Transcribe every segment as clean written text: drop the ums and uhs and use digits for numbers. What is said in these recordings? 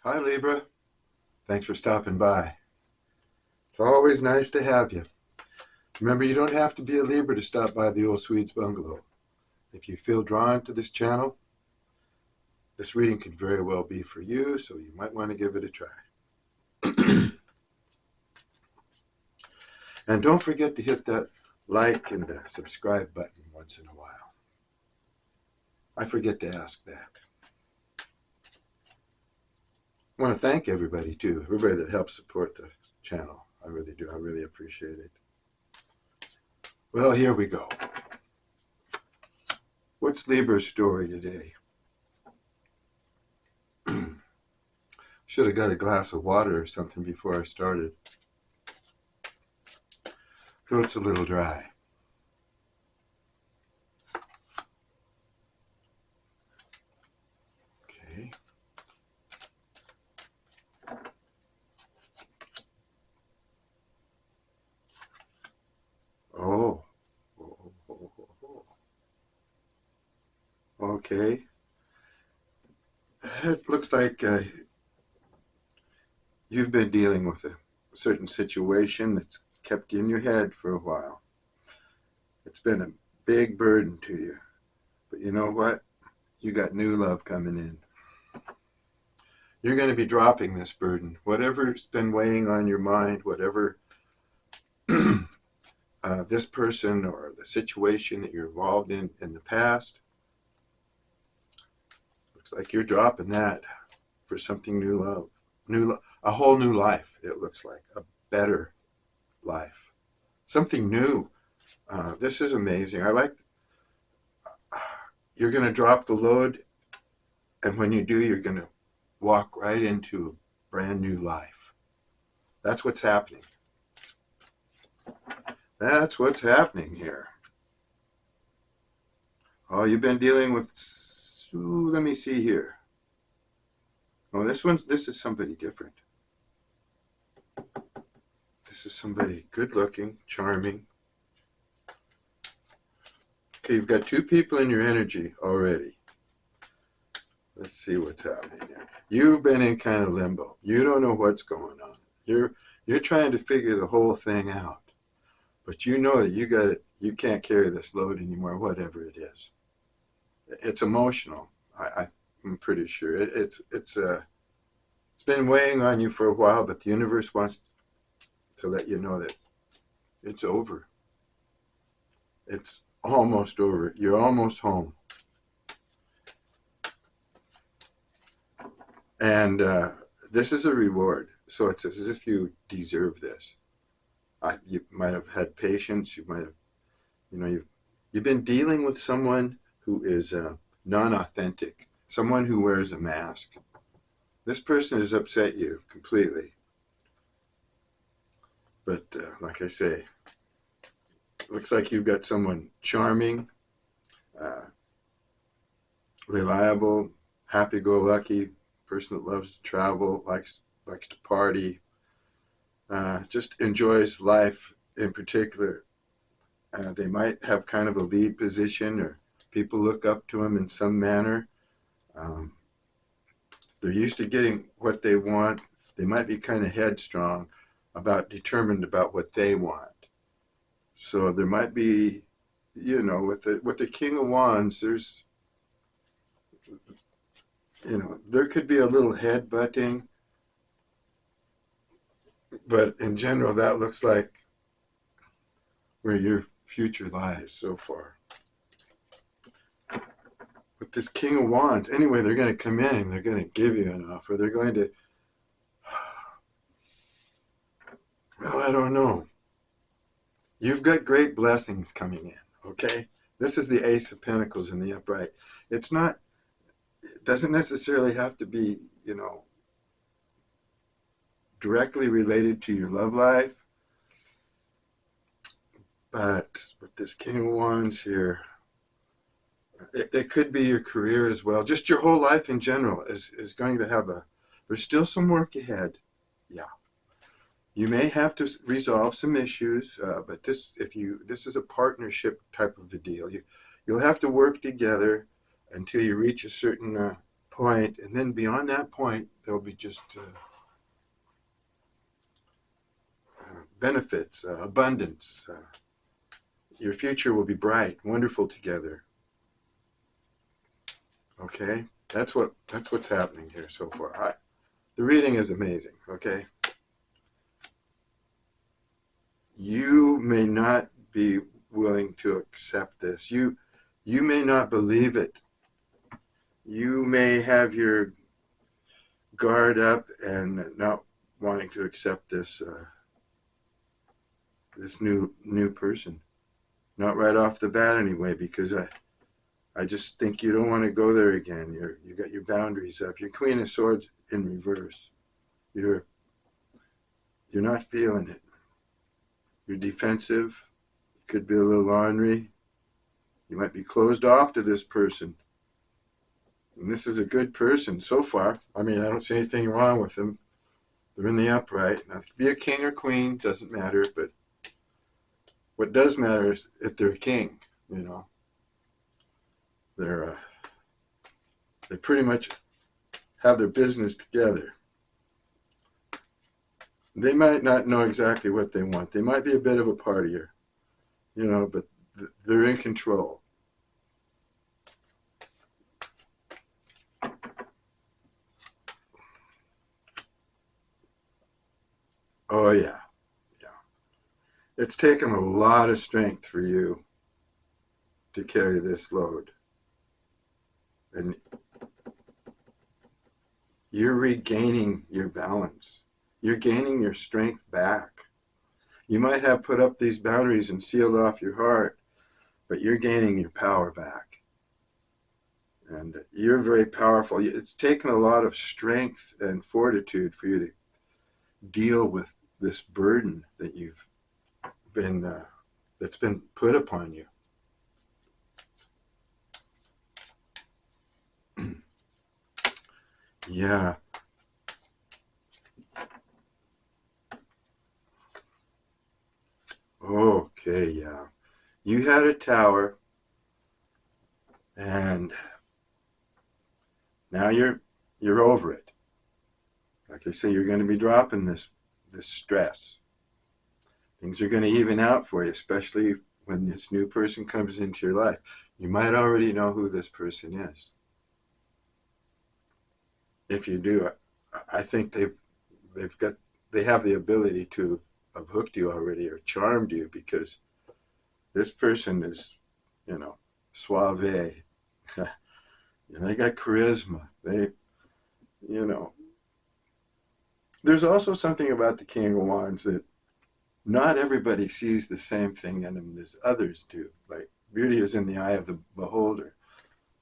Hi, Libra. Thanks for stopping by. It's always nice to have you. Remember, you don't have to be a Libra to stop by the old Swede's bungalow. If you feel drawn to this channel, this reading could very well be for you, so you might want to give it a try. And don't forget to hit that like and the subscribe button once in a while. I forget to ask that. I want to thank everybody, too. Everybody that helps support the channel. I really do. I really appreciate it. Well, here we go. What's Libra's story today? Should have got a glass of water or something before I started. Throat's a little dry. Okay. Oh. Okay. It looks like you've been dealing with a certain situation that's kept you in your head for a while. It's been a big burden to you. But you know what? You got new love coming in. You're going to be dropping this burden. Whatever's been weighing on your mind, whatever this person or the situation that you're involved in the past, looks like you're dropping that for something new love, a whole new life. It looks like a better life, something new. This is amazing. You're going to drop the load, and when you do, you're going to walk right into a brand new life. That's what's happening. That's what's happening here. Oh, you've been dealing with, let me see here. Oh, this is somebody different. This is somebody good looking, charming. Okay, you've got two people in your energy already. Let's see what's happening here. You've been in kind of limbo. You don't know what's going on. You're trying to figure the whole thing out. But you know that you can't carry this load anymore, whatever it is. It's emotional. I'm pretty sure. It's been weighing on you for a while, but the universe wants to let you know that it's over. It's almost over. You're almost home. And this is a reward. So it's as if you deserve this. You might have had patience. You might have, you've been dealing with someone who is non-authentic, someone who wears a mask. This person has upset you completely. But like I say, it looks like you've got someone charming, reliable, happy-go-lucky, person that loves to travel, likes to party, just enjoys life in particular. They might have kind of a lead position, or people look up to them in some manner. They're used to getting what they want. They might be kind of headstrong, determined about what they want. So there might be, with the King of Wands, there could be a little headbutting, but in general, that looks like where your future lies so far. With this King of Wands, anyway, they're going to come in and they're going to give you an offer. They're going to, well, I don't know. You've got great blessings coming in, okay? This is the Ace of Pentacles in the upright. It doesn't necessarily have to be, directly related to your love life. But with this King of Wands here, it could be your career as well. Just your whole life in general is going to there's still some work ahead. Yeah. You may have to resolve some issues, but this is a partnership type of a deal. You'll have to work together until you reach a certain point, and then beyond that point, there'll be just benefits, abundance. Your future will be bright, wonderful together. Okay, that's what's happening here so far. The reading is amazing. Okay, you may not be willing to accept this. You may not believe it. You may have your guard up and not wanting to accept this this new person. Not right off the bat anyway, because I just think you don't want to go there again. You got your boundaries up. Your Queen of Swords in reverse. You're not feeling it. You're defensive. Could be a little ornery. You might be closed off to this person. And this is a good person so far. I mean, I don't see anything wrong with them. They're in the upright. Now, be a king or queen, doesn't matter, but what does matter is if they're a king, you know. They pretty much have their business together. They might not know exactly what they want. They might be a bit of a partier, you know, but they're in control. Oh, yeah. It's taken a lot of strength for you to carry this load. And you're regaining your balance. You're gaining your strength back. You might have put up these boundaries and sealed off your heart, but you're gaining your power back. And you're very powerful. It's taken a lot of strength and fortitude for you to deal with this burden that you've been that's been put upon you. Yeah. Okay, yeah. You had a tower, and now you're over it. Like I say, you're going to be dropping this stress. Things are going to even out for you, especially when this new person comes into your life. You might already know who this person is. If you do, I think they have the ability to have hooked you already or charmed you, because this person is, you know, suave. They got charisma. They, you know. There's also something about the King of Wands that not everybody sees the same thing in him as others do. Like, beauty is in the eye of the beholder.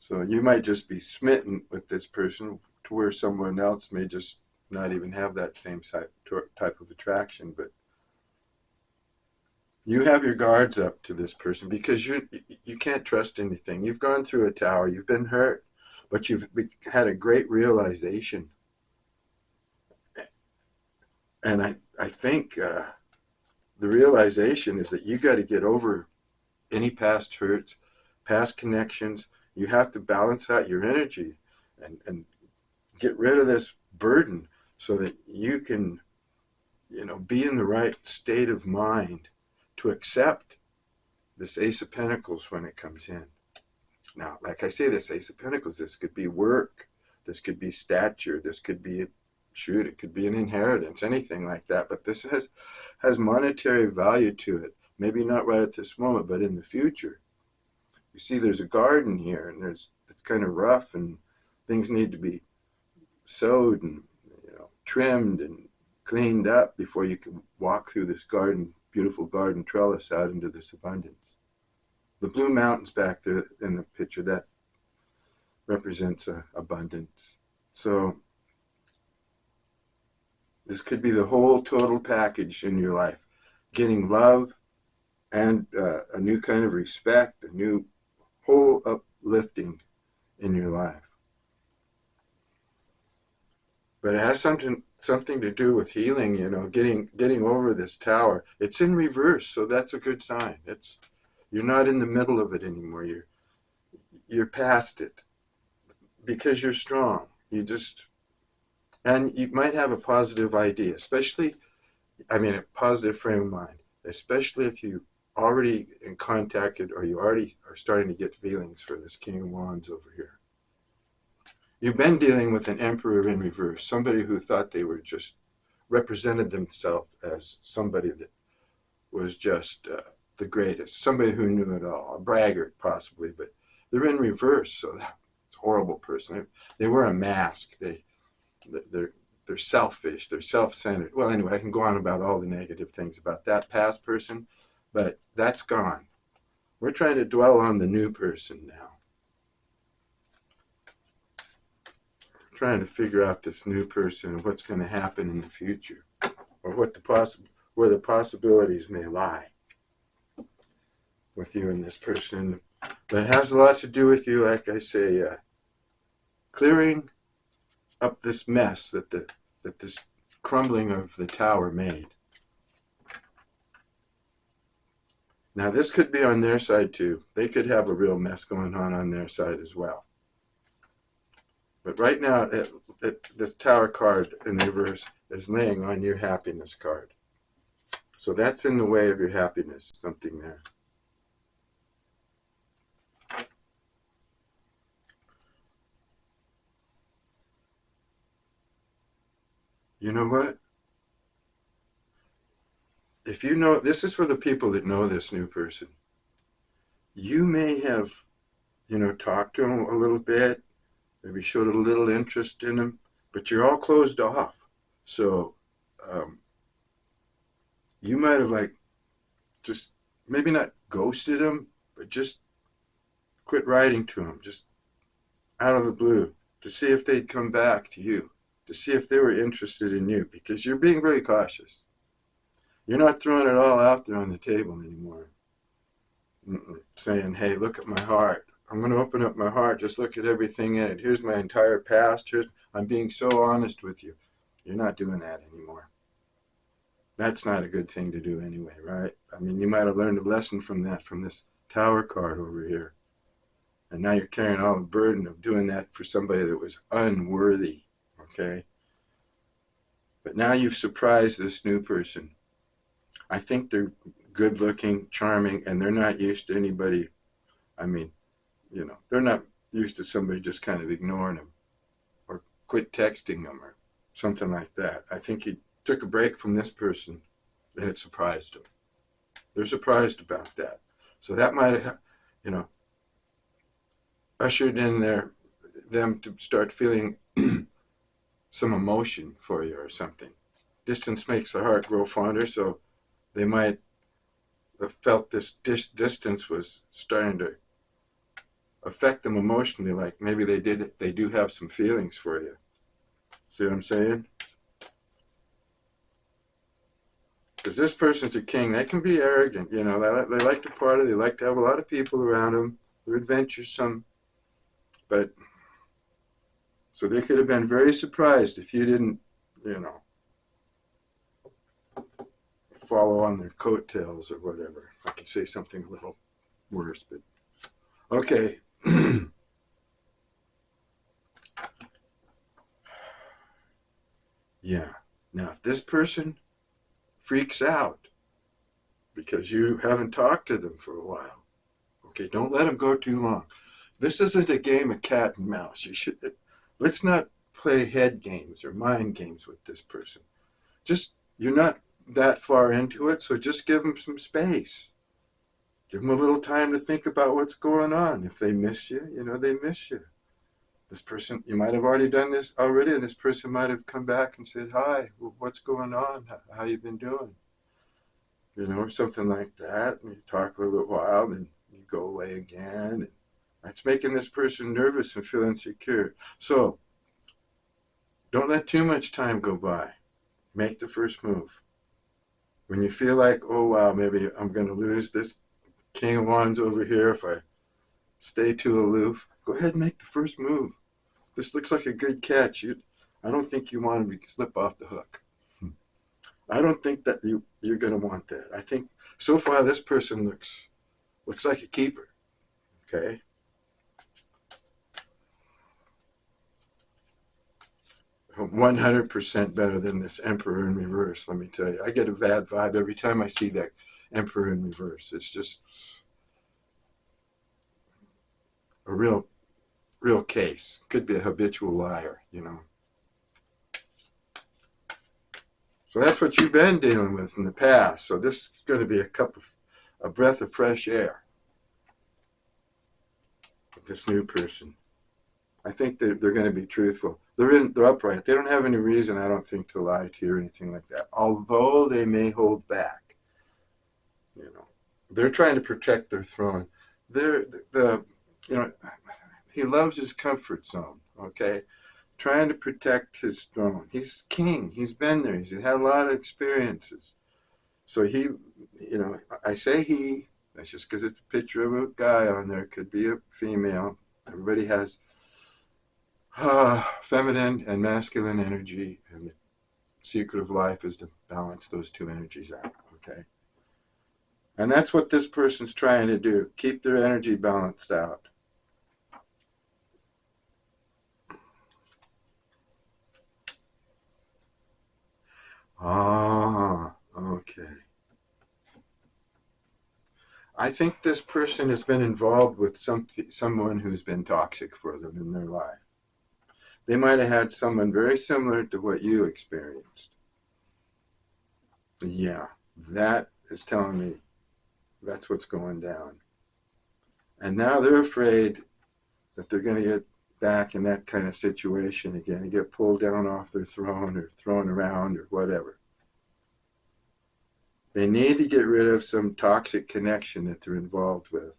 So you might just be smitten with this person to where someone else may just not even have that same type of attraction. But you have your guards up to this person because you can't trust anything. You've gone through a tower. You've been hurt, but you've had a great realization. And I think the realization is that you got to get over any past hurts, past connections. You have to balance out your energy and get rid of this burden so that you can, you know, be in the right state of mind to accept this Ace of Pentacles when it comes in. Now, like I say, this Ace of Pentacles, this could be work, this could be stature, this could be, it could be an inheritance, anything like that. But this has monetary value to it. Maybe not right at this moment, but in the future. You see, there's a garden here, and it's kind of rough, and things need to be sowed and, you know, trimmed and cleaned up before you can walk through this garden, beautiful garden trellis out into this abundance. The blue mountains back there in the picture, that represents abundance. So this could be the whole total package in your life. Getting love and a new kind of respect, a new whole uplifting in your life. But it has something to do with healing, you know, getting over this tower. It's in reverse, so that's a good sign. You're not in the middle of it anymore. You're past it. because you're strong. And you might have a positive idea, especially, a positive frame of mind, especially if you already in contacted or you already are starting to get feelings for this King of Wands over here. You've been dealing with an Emperor in reverse, somebody who thought they were just represented themselves as somebody that was just the greatest, somebody who knew it all, a braggart possibly, but they're in reverse, so that's a horrible person. They wear a mask. They're selfish. They're self-centered. Well, anyway, I can go on about all the negative things about that past person, but that's gone. We're trying to dwell on the new person now. We're trying to figure out this new person and what's going to happen in the future, or where the possibilities may lie with you and this person. But it has a lot to do with you, like I say, clearing up this mess that this crumbling of the tower made. Now, this could be on their side too. They could have a real mess going on their side as well. But right now, this tower card in the reverse is laying on your happiness card. So that's in the way of your happiness, something there. You know what? If you know, this is for the people that know this new person. You may have, talked to him a little bit, maybe showed a little interest in him, but you're all closed off. So you might have just maybe not ghosted him, but just quit writing to him, just out of the blue, to see if they'd come back to you, to see if they were interested in you, because you're being very cautious. You're not throwing it all out there on the table anymore. Saying, hey, look at my heart. I'm going to open up my heart. Just look at everything in it. Here's my entire past. I'm being so honest with you. You're not doing that anymore. That's not a good thing to do anyway, right? You might have learned a lesson from this tower card over here. And now you're carrying all the burden of doing that for somebody that was unworthy, okay? But now you've surprised this new person. I think they're good looking, charming, and they're not used to anybody. They're not used to somebody just kind of ignoring them or quit texting them or something like that. I think he took a break from this person and it surprised them. They're surprised about that. So that might have, ushered in them to start feeling some emotion for you or something. Distance makes the heart grow fonder, so they might have felt this distance was starting to affect them emotionally, like maybe they do have some feelings for you. See what I'm saying? Because this person's a king. They can be arrogant, they like to party, they like to have a lot of people around them, they're adventuresome, but so they could have been very surprised if you didn't, follow on their coattails or whatever. I could say something a little worse, but okay. Yeah. Now, if this person freaks out because you haven't talked to them for a while, okay, don't let them go too long. This isn't a game of cat and mouse. Let's not play head games or mind games with this person. You're not that far into it, so just give them some space. Give them a little time to think about what's going on. If they miss you, they miss you. This person, you might have already done this already, and this person might have come back and said, hi, what's going on? How you been doing? Or something like that. And you talk a little while, then you go away again. And that's making this person nervous and feel insecure. So don't let too much time go by. Make the first move. When you feel like, oh, wow, maybe I'm going to lose this King of Wands over here if I stay too aloof, go ahead and make the first move. This looks like a good catch. I don't think you want to slip off the hook. I don't think that you're going to want that. I think so far this person looks like a keeper. Okay? 100% better than this Emperor in reverse, let me tell you. I get a bad vibe every time I see that Emperor in reverse. It's just a real case. Could be a habitual liar, you know. So that's what you've been dealing with in the past. So this is going to be a breath of fresh air with this new person. I think they're going to be truthful. They're upright. They don't have any reason, I don't think, to lie to you or anything like that. Although they may hold back, you know, they're trying to protect their throne. He loves his comfort zone. Okay, trying to protect his throne. He's king. He's been there. He's had a lot of experiences. So I say he. That's just because it's a picture of a guy on there. Could be a female. Everybody has feminine and masculine energy, and the secret of life is to balance those two energies out, okay? And that's what this person's trying to do, keep their energy balanced out. Okay. I think this person has been involved with someone who's been toxic for them in their life. They might have had someone very similar to what you experienced. Yeah, that is telling me that's what's going down. And now they're afraid that they're going to get back in that kind of situation again and get pulled down off their throne or thrown around or whatever. They need to get rid of some toxic connection that they're involved with.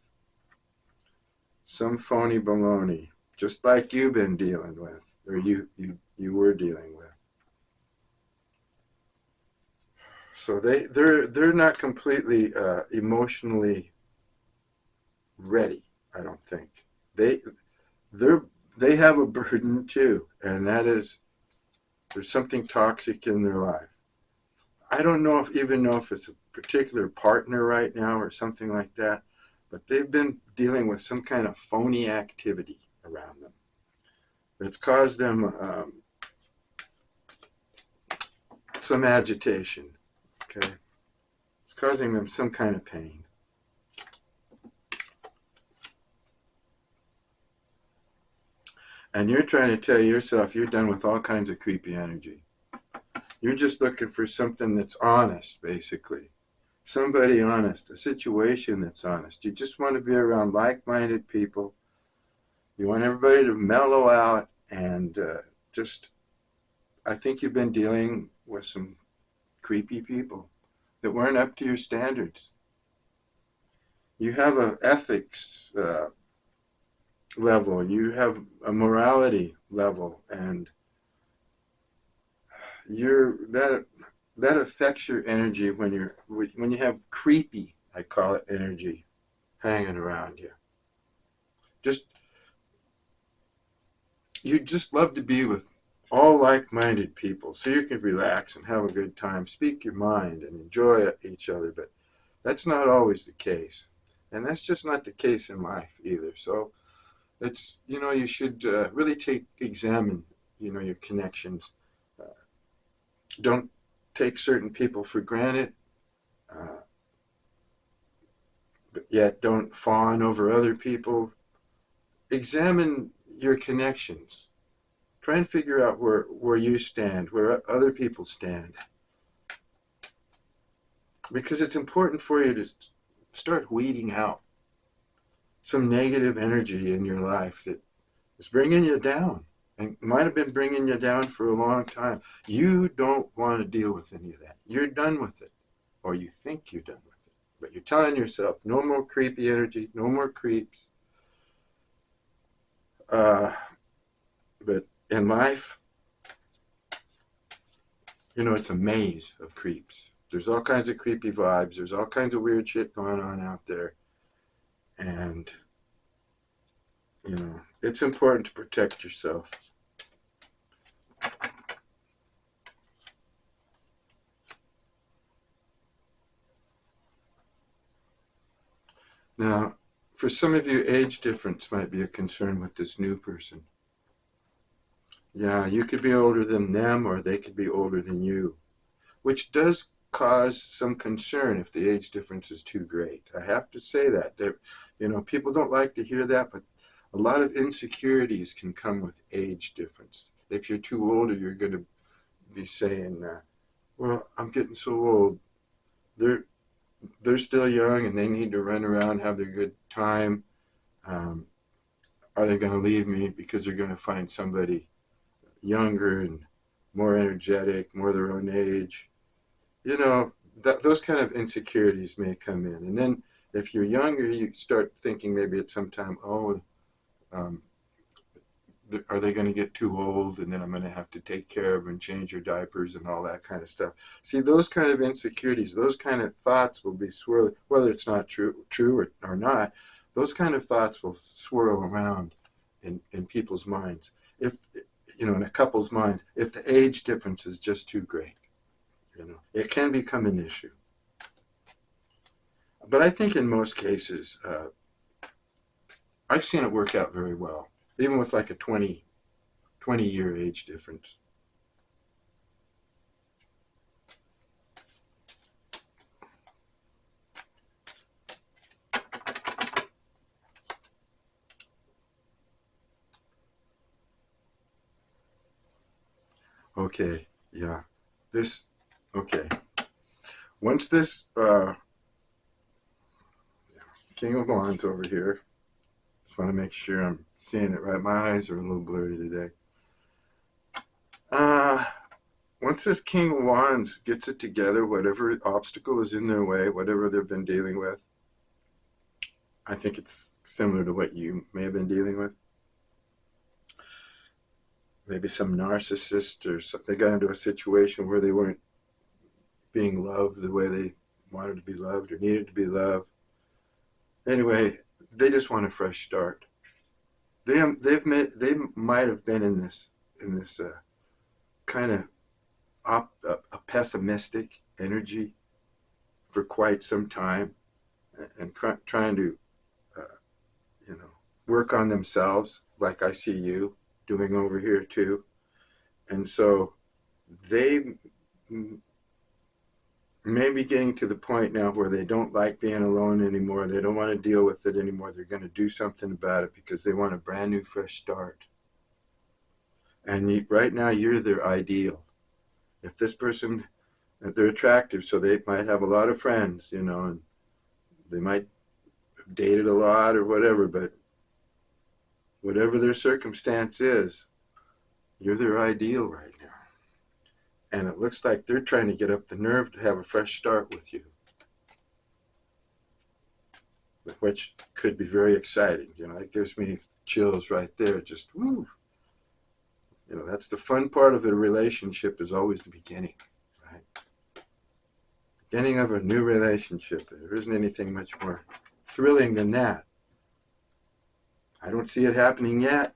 Some phony baloney, just like you've been dealing with, or you were dealing with. So they're not completely emotionally ready, I don't think. They have a burden too, and that is there's something toxic in their life. I don't even know if it's a particular partner right now or something like that, but they've been dealing with some kind of phony activity around them that's caused them some agitation. Okay, it's causing them some kind of pain. And you're trying to tell yourself you're done with all kinds of creepy energy. You're just looking for something that's honest, basically. Somebody honest, a situation that's honest. You just want to be around like-minded people. You want everybody to mellow out and I think you've been dealing with some creepy people that weren't up to your standards. You have an ethics level, you have a morality level, and that affects your energy when you have creepy, I call it, energy hanging around you. You just love to be with all like-minded people so you can relax and have a good time, speak your mind and enjoy each other, but that's not always the case. And that's just not the case in life either. So you should really examine, your connections. Don't take certain people for granted, but yet don't fawn over other people. Examine your connections. Try and figure out where you stand, where other people stand. Because it's important for you to start weeding out some negative energy in your life that is bringing you down and might have been bringing you down for a long time. You don't want to deal with any of that. You're done with it, or you think you're done with it. But you're telling yourself, no more creepy energy, no more creeps. But in life, it's a maze of creeps. There's all kinds of creepy vibes. There's all kinds of weird shit going on out there. And, it's important to protect yourself. Now, for some of you, age difference might be a concern with this new person. Yeah, you could be older than them or they could be older than you, which does cause some concern if the age difference is too great. I have to say that. People don't like to hear that, but a lot of insecurities can come with age difference. If you're too older, you're going to be saying, well, I'm getting so old. They're they're still young and they need to run around, have their good time. Um, are they going to leave me because they're going to find somebody younger and more energetic, more their own age? You know, those kind of insecurities may come in. And then if you're younger, you start thinking maybe at some time, oh, um, are they going to get too old and then I'm going to have to take care of and change your diapers and all that kind of stuff. See, those kind of insecurities, those kind of thoughts will be swirling, whether it's not true or not, those kind of thoughts will swirl around in people's minds. If, in a couple's minds, if the age difference is just too great, it can become an issue. But I think in most cases, I've seen it work out very well, even with like a 20-year age difference. Okay, yeah. This, okay. Once this King of Wands over here, just want to make sure I'm seeing it right. My eyes are a little blurry today. Uh, Once this King of Wands gets it together, whatever obstacle is in their way, whatever they've been dealing with, I think it's similar to what you may have been dealing with. Maybe some narcissist or they got into a situation where they weren't being loved the way they wanted to be loved or needed to be loved. Anyway, they just want a fresh start. They might have been in this kind of a pessimistic energy for quite some time, and trying to uh, work on themselves, like I see you doing over here too. And so they may be getting to the point now where they don't like being alone anymore. They don't want to deal with it anymore. They're going to do something about it because they want a brand new, fresh start. And right now, you're their ideal. If this person, if they're attractive, so they might have a lot of friends, and they might have dated a lot or whatever, but whatever their circumstance is, you're their ideal right now. And it looks like they're trying to get up the nerve to have a fresh start with you, which could be very exciting. It gives me chills right there. Just woo. That's the fun part of a relationship, is always the beginning, right? Beginning of a new relationship. There isn't anything much more thrilling than that. I don't see it happening yet.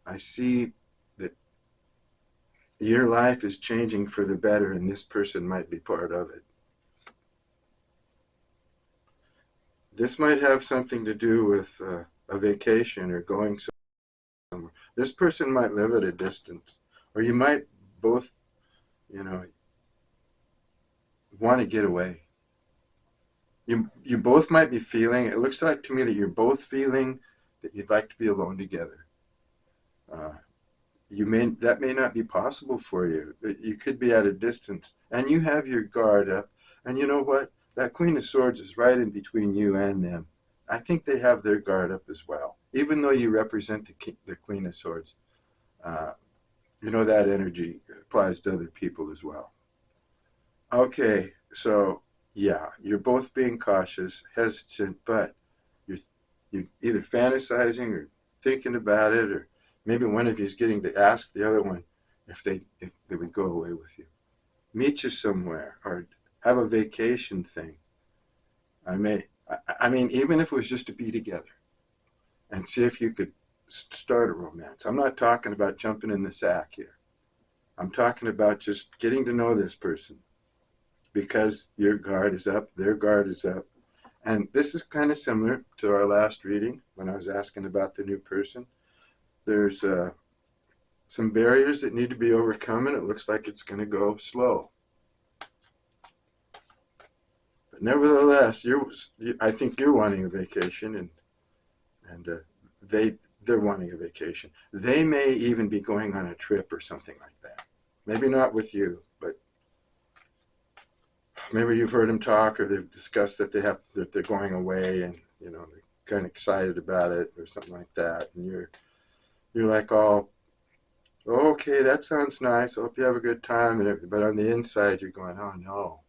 I see that your life is changing for the better, and this person might be part of it. This might have something to do with a vacation or going somewhere. This person might live at a distance, or you might both, you know, want to get away. You both might be feeling. It looks like to me that you're both feeling that you'd like to be alone together. Uh, that may not be possible for you. You could be at a distance, and you have your guard up. And you know what? That Queen of Swords is right in between you and them. I think they have their guard up as well, even though you represent the Queen of Swords. Uh, that energy applies to other people as well. Okay, so yeah, you're both being cautious, hesitant, but you're either fantasizing or thinking about it, or maybe one of you is getting to ask the other one if they would go away with you, meet you somewhere, or have a vacation thing. I mean, even if it was just to be together and see if you could start a romance. I'm not talking about jumping in the sack here. I'm talking about just getting to know this person, because your guard is up, their guard is up. And this is kind of similar to our last reading when I was asking about the new person. There's some barriers that need to be overcome, and it looks like it's going to go slow. But nevertheless, I think you're wanting a vacation, and they're wanting a vacation. They may even be going on a trip or something like that. Maybe not with you, but maybe you've heard them talk, or they've discussed that they're going away, and they're kind of excited about it or something like that, and you're like, oh, okay, that sounds nice. I hope you have a good time, but on the inside you're going, oh no,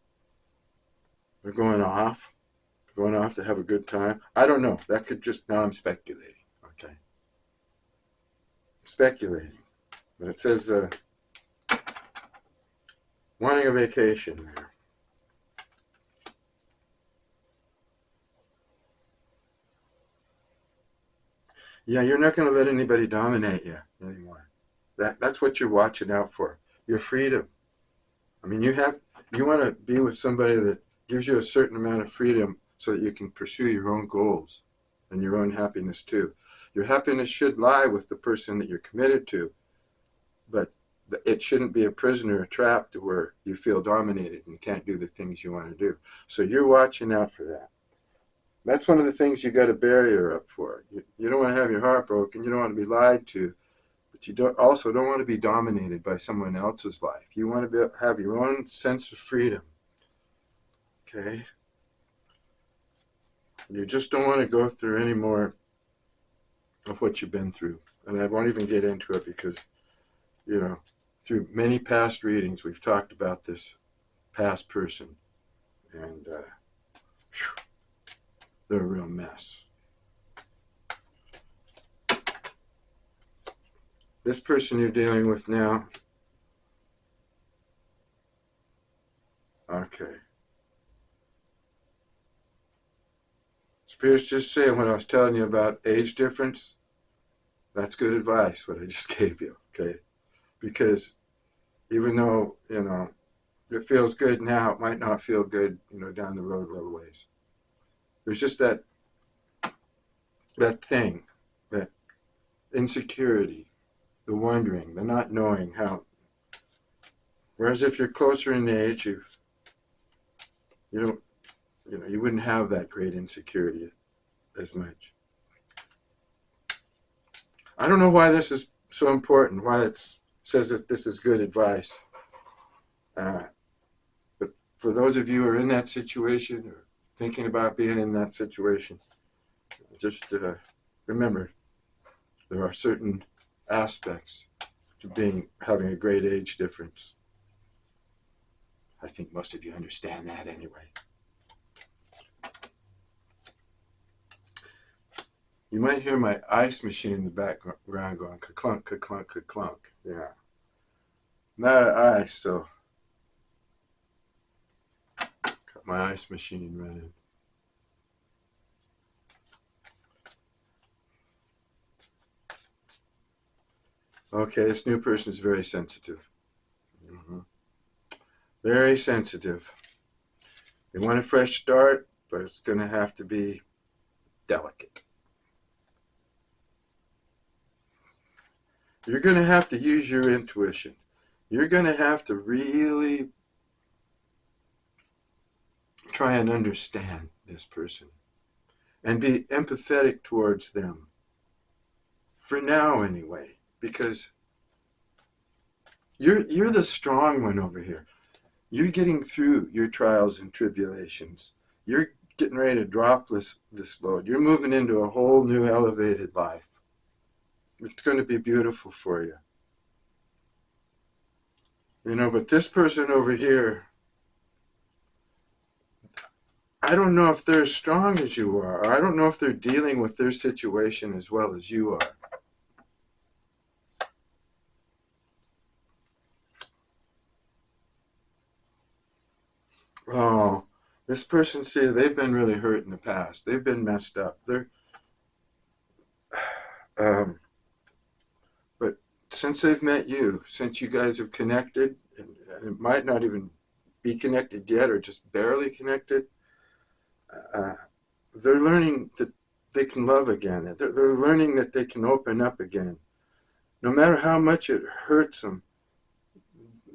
they're going off to have a good time. I don't know. That could just, now I'm speculating. Okay, speculating, but it says wanting a vacation there. Yeah, you're not going to let anybody dominate you anymore. That's what you're watching out for. Your freedom. I mean, you want to be with somebody that gives you a certain amount of freedom so that you can pursue your own goals and your own happiness too. Your happiness should lie with the person that you're committed to, but it shouldn't be a prisoner, a trap to where you feel dominated and can't do the things you want to do. So you're watching out for that. That's one of the things you got a barrier up for. You don't want to have your heart broken. You don't want to be lied to, but you don't want to be dominated by someone else's life. You want to have your own sense of freedom. Okay? You just don't want to go through any more of what you've been through. And I won't even get into it because, through many past readings, we've talked about this past person. And they're a real mess. This person you're dealing with now, okay. Spirit's just saying what I was telling you about age difference. That's good advice, what I just gave you, okay? Because even though, it feels good now, it might not feel good, down the road a little ways. There's just that thing, that insecurity, the wondering, the not knowing how. Whereas if you're closer in age, you wouldn't have that great insecurity as much. I don't know why this is so important, why it says that this is good advice. But for those of you who are in that situation or thinking about being in that situation, just remember there are certain aspects to having a great age difference. I think most of you understand that anyway. You might hear my ice machine in the background going ka-clunk, ka-clunk, ka-clunk. Yeah. Not ice, so got my ice machine running. Okay, this new person is very sensitive. Very sensitive. They want a fresh start, but it's going to have to be delicate. You're going to have to use your intuition. You're going to have to really try and understand this person and be empathetic towards them. For now, anyway, because you're the strong one over here. You're getting through your trials and tribulations. You're getting ready to drop this load. You're moving into a whole new elevated life. It's going to be beautiful for you. But this person over here, I don't know if they're as strong as you are. Or I don't know if they're dealing with their situation as well as you are. Oh, this person, see, they've been really hurt in the past. They've been messed up. But since they've met you, since you guys have connected, and it might not even be connected yet or just barely connected, they're learning that they can love again. They're learning that they can open up again. No matter how much it hurts them,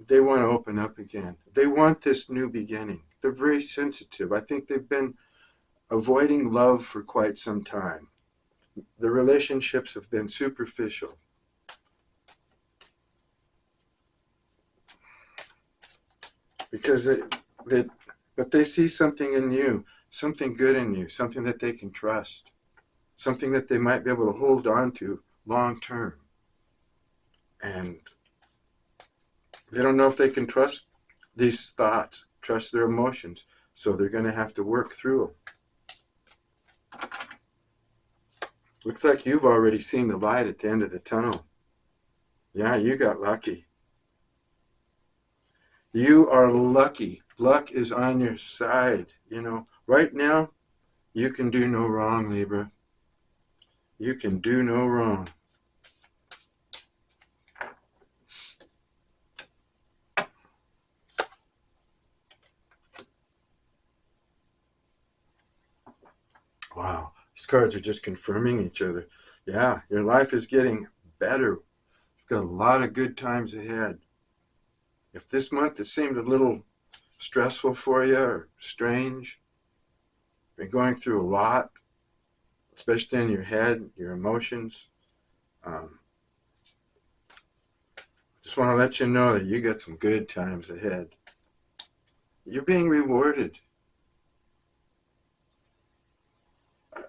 they want to open up again. They want this new beginning. They're very sensitive. I think they've been avoiding love for quite some time. The relationships have been superficial. Because but they see something in you, something good in you, something that they can trust, something that they might be able to hold on to long term. And they don't know if they can trust these thoughts, trust their emotions, so they're going to have to work through them. Looks like you've already seen the light at the end of the tunnel. Yeah, you got lucky. You are lucky. Luck is on your side. Right now, you can do no wrong, Libra. You can do no wrong. Wow, these cards are just confirming each other. Yeah, your life is getting better. You've got a lot of good times ahead. If this month it seemed a little stressful for you or strange, been going through a lot, especially in your head, your emotions, just want to let you know that you got some good times ahead. You're being rewarded.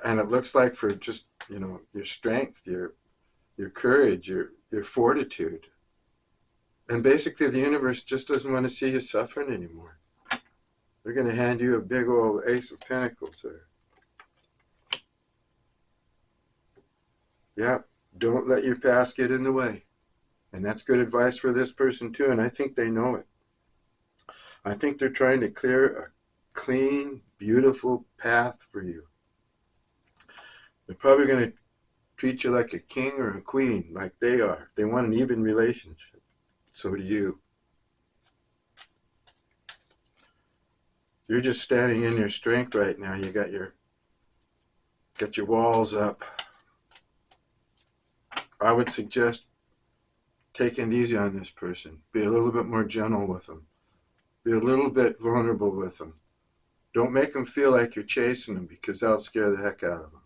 And it looks like for just, your strength, your courage, your fortitude. And basically the universe just doesn't want to see you suffering anymore. They're going to hand you a big old Ace of Pentacles there. Yeah, don't let your past get in the way. And that's good advice for this person too, and I think they know it. I think they're trying to clear a clean, beautiful path for you. They're probably going to treat you like a king or a queen, like they are. They want an even relationship. So do you. You're just standing in your strength right now. You got your walls up. I would suggest taking it easy on this person. Be a little bit more gentle with them. Be a little bit vulnerable with them. Don't make them feel like you're chasing them, because that'll scare the heck out of them.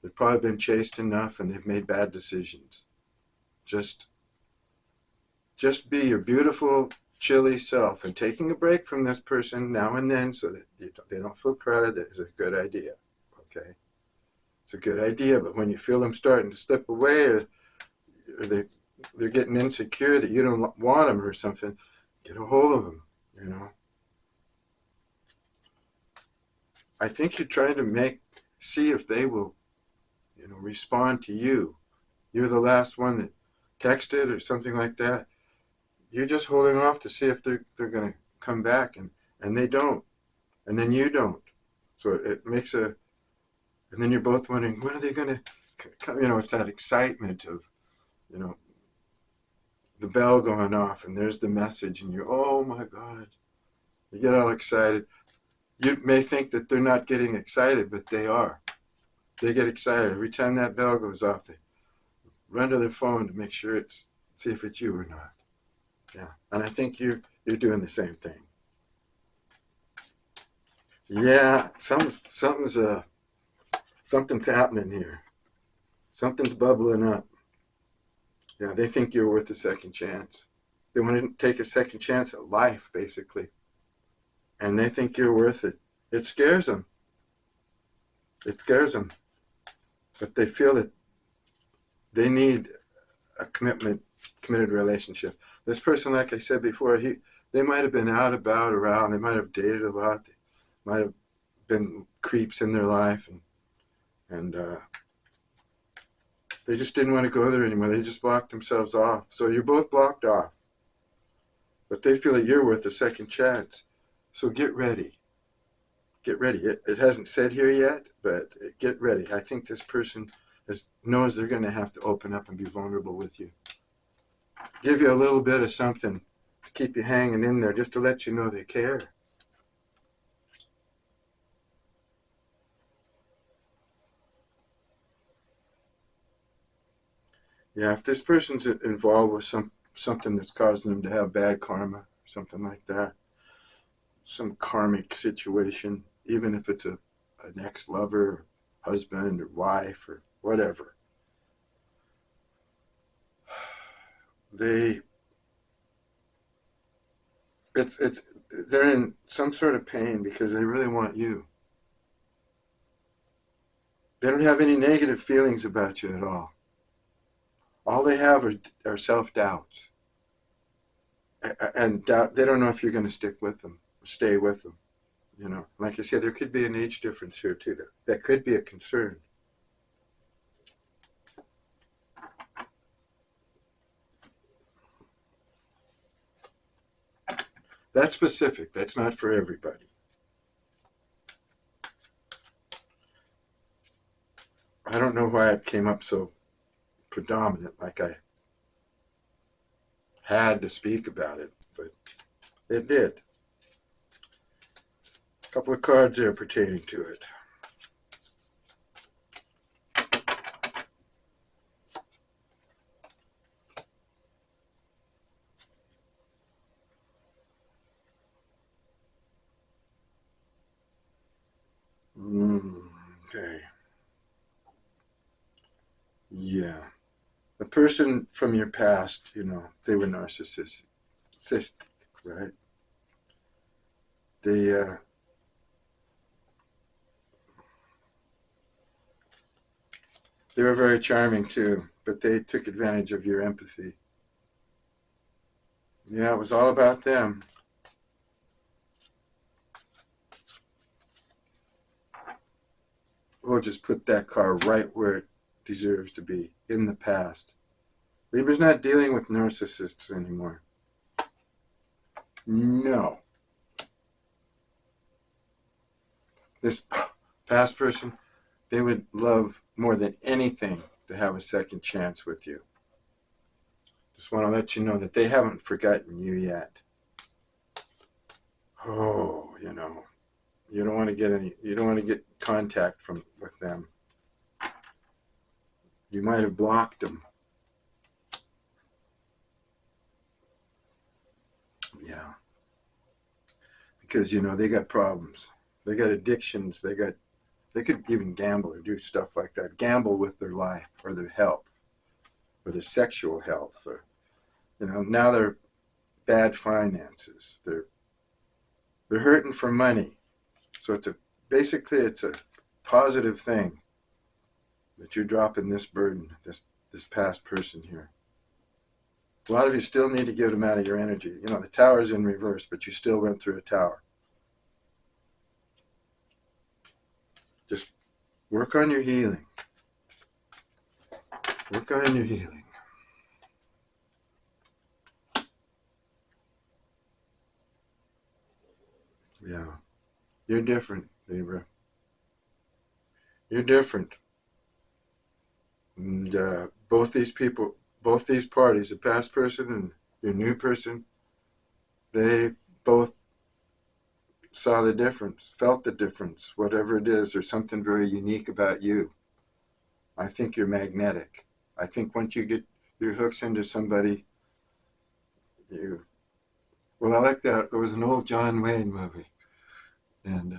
They've probably been chased enough and they've made bad decisions. Just be your beautiful, chilly self, and taking a break from this person now and then so that they don't feel crowded is a good idea. Okay? It's a good idea, but when you feel them starting to slip away, or they're getting insecure that you don't want them or something, get a hold of them, I think you're trying to see if they will, respond to you. You're the last one that texted or something like that. You're just holding off to see if they're going to come back, and they don't, and then you don't. So it makes and then you're both wondering, when are they going to come? It's that excitement of, the bell going off, and there's the message, and you're, oh my God. You get all excited. You may think that they're not getting excited, but they are. They get excited. Every time that bell goes off, they run to their phone to make sure see if it's you or not. Yeah, and I think you're doing the same thing. Yeah, something's happening here. Something's bubbling up. Yeah, they think you're worth a second chance. They want to take a second chance at life, basically. And they think you're worth it. It scares them. It scares them. But they feel that they need a committed relationship. This person, like I said before, they might have been out about around. They might have dated a lot. They might have been creeps in their life, and they just didn't want to go there anymore. They just blocked themselves off. So you're both blocked off. But they feel that you're worth a second chance. So get ready. Get ready. It hasn't said here yet, but get ready. I think this person knows they're going to have to open up and be vulnerable with you. Give you a little bit of something to keep you hanging in there, just to let you know they care. Yeah, if this person's involved with something that's causing them to have bad karma, something like that, some karmic situation, even if it's an ex-lover, husband or wife or whatever, they it's they're in some sort of pain because they really want you. They don't have any negative feelings about you at all. All they have are self-doubts. And doubt, they don't know if you're going to stick with them, stay with them. You know, like I said, there could be an age difference here too. That could be a concern. That's specific. That's not for everybody. I don't know why it came up so predominant, like I had to speak about it, but it did. A couple of cards there pertaining to it. Okay. Yeah. The person from your past, you know, they were narcissistic, right? They they were very charming too, but they took advantage of your empathy. Yeah, it was all about them. We'll just put that card right where it deserves to be, in the past. Libra's not dealing with narcissists anymore. No. This past person, they would love more than anything to have a second chance with you. Just want to let you know that they haven't forgotten you yet. Oh, you know, you don't want to get contact with them. You might have blocked them. Yeah. Because, you know, they got problems. They got addictions. They could even gamble or do stuff like that. Gamble with their life or their health or their sexual health, or, you know, now they're bad finances. They're hurting for money. So basically it's a positive thing that you're dropping this burden, this past person here. A lot of you still need to get them out of your energy. You know, the tower's in reverse, but you still went through a tower. Just work on your healing. Work on your healing. Yeah. You're different, Libra. You're different. And both these parties, the past person and your new person, they both saw the difference, felt the difference, whatever it is. There's something very unique about you. I think you're magnetic. I think once you get your hooks into somebody, well, I like that. There was an old John Wayne movie, and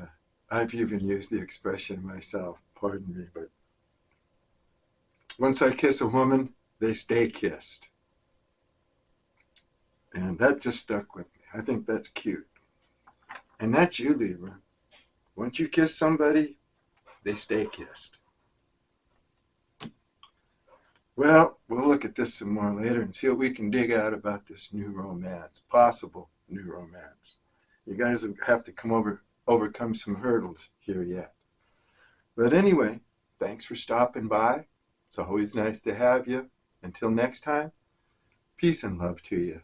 I've even used the expression myself, pardon me, but once I kiss a woman, they stay kissed. And that just stuck with me. I think that's cute. And that's you, Libra. Once you kiss somebody, they stay kissed. Well, we'll look at this some more later and see what we can dig out about this new romance, possible new romance. You guys have to overcome some hurdles here yet. But anyway, thanks for stopping by. It's always nice to have you. Until next time, peace and love to you.